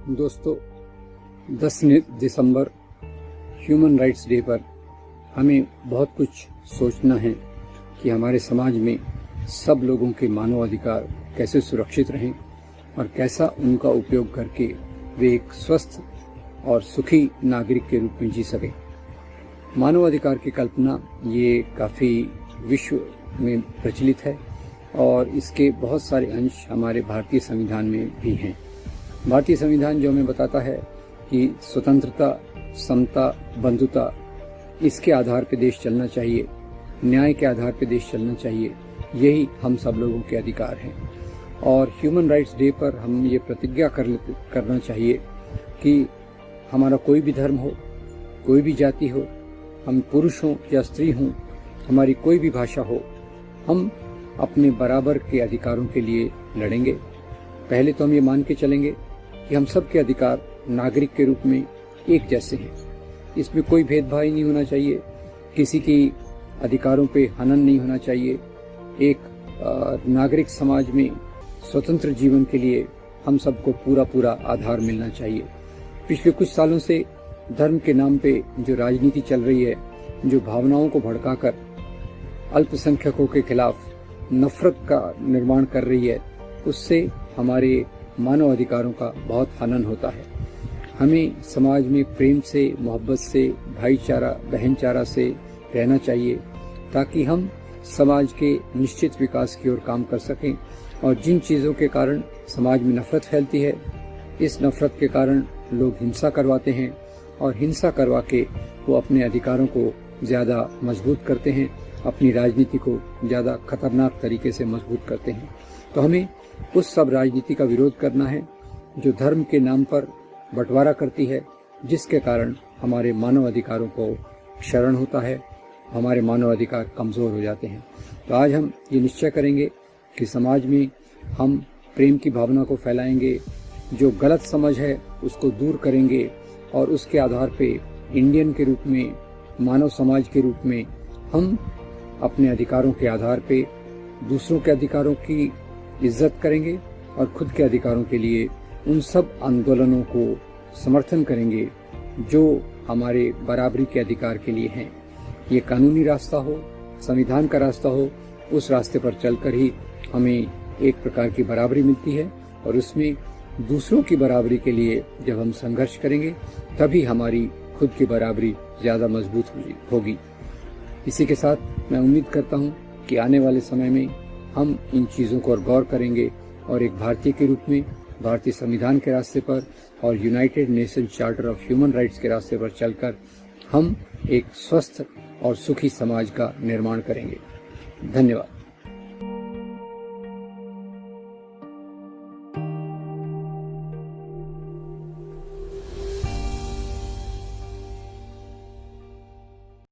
दोस्तों, 10 दिसंबर human rights day पर हमें बहुत कुछ सोचना है कि हमारे समाज में सब लोगों के मानव अधिकार कैसे सुरक्षित रहें और कैसा उनका उपयोग करके वे एक स्वस्थ और सुखी नागरिक के रूप में जी सकें। मानव अधिकार की कल्पना ये काफ़ी विश्व में प्रचलित है और इसके बहुत सारे अंश हमारे भारतीय संविधान में भी हैं। भारतीय संविधान जो हमें बताता है कि स्वतंत्रता, समता, बंधुता, इसके आधार पर देश चलना चाहिए, न्याय के आधार पर देश चलना चाहिए, यही हम सब लोगों के अधिकार हैं। और ह्यूमन राइट्स डे पर हम ये प्रतिज्ञा करना चाहिए कि हमारा कोई भी धर्म हो, कोई भी जाति हो, हम पुरुष हों या स्त्री हों, हमारी कोई भी भाषा हो, हम अपने बराबर के अधिकारों के लिए लड़ेंगे। पहले तो हम ये मान के चलेंगे कि हम सब के अधिकार नागरिक के रूप में एक जैसे हैं। इसमें कोई भेदभाव नहीं होना चाहिए, किसी की अधिकारों पे हनन नहीं होना चाहिए। एक नागरिक समाज में स्वतंत्र जीवन के लिए हम सबको पूरा आधार मिलना चाहिए। पिछले कुछ सालों से धर्म के नाम पे जो राजनीति चल रही है, जो भावनाओं को भड़काकर अल्पसंख्यकों के खिलाफ नफरत का निर्माण कर रही है, उससे हमारे मानव अधिकारों का बहुत हनन होता है। हमें समाज में प्रेम से, मोहब्बत से, भाईचारा, बहनचारा से रहना चाहिए ताकि हम समाज के निश्चित विकास की ओर काम कर सकें। और जिन चीज़ों के कारण समाज में नफरत फैलती है, इस नफरत के कारण लोग हिंसा करवाते हैं और हिंसा करवा के वो अपने अधिकारों को ज़्यादा मजबूत करते हैं, अपनी राजनीति को ज़्यादा खतरनाक तरीके से मजबूत करते हैं। तो हमें उस सब राजनीति का विरोध करना है जो धर्म के नाम पर बंटवारा करती है, जिसके कारण हमारे मानव अधिकारों को क्षरण होता है, हमारे मानव अधिकार कमज़ोर हो जाते हैं। तो आज हम ये निश्चय करेंगे कि समाज में हम प्रेम की भावना को फैलाएंगे, जो गलत समझ है उसको दूर करेंगे और उसके आधार पे इंडियन के रूप में, मानव समाज के रूप में हम अपने अधिकारों के आधार पे दूसरों के अधिकारों की इज्जत करेंगे और खुद के अधिकारों के लिए उन सब आंदोलनों को समर्थन करेंगे जो हमारे बराबरी के अधिकार के लिए हैं। ये कानूनी रास्ता हो, संविधान का रास्ता हो, उस रास्ते पर चलकर ही हमें एक प्रकार की बराबरी मिलती है और उसमें दूसरों की बराबरी के लिए जब हम संघर्ष करेंगे तभी हमारी खुद की बराबरी ज़्यादा मजबूत होगी। इसी के साथ मैं उम्मीद करता हूँ कि आने वाले समय में हम इन चीज़ों को और गौर करेंगे और एक भारतीय के रूप में भारतीय संविधान के रास्ते पर और United nation charter of human rights के रास्ते पर चलकर हम एक स्वस्थ और सुखी समाज का निर्माण करेंगे। धन्यवाद।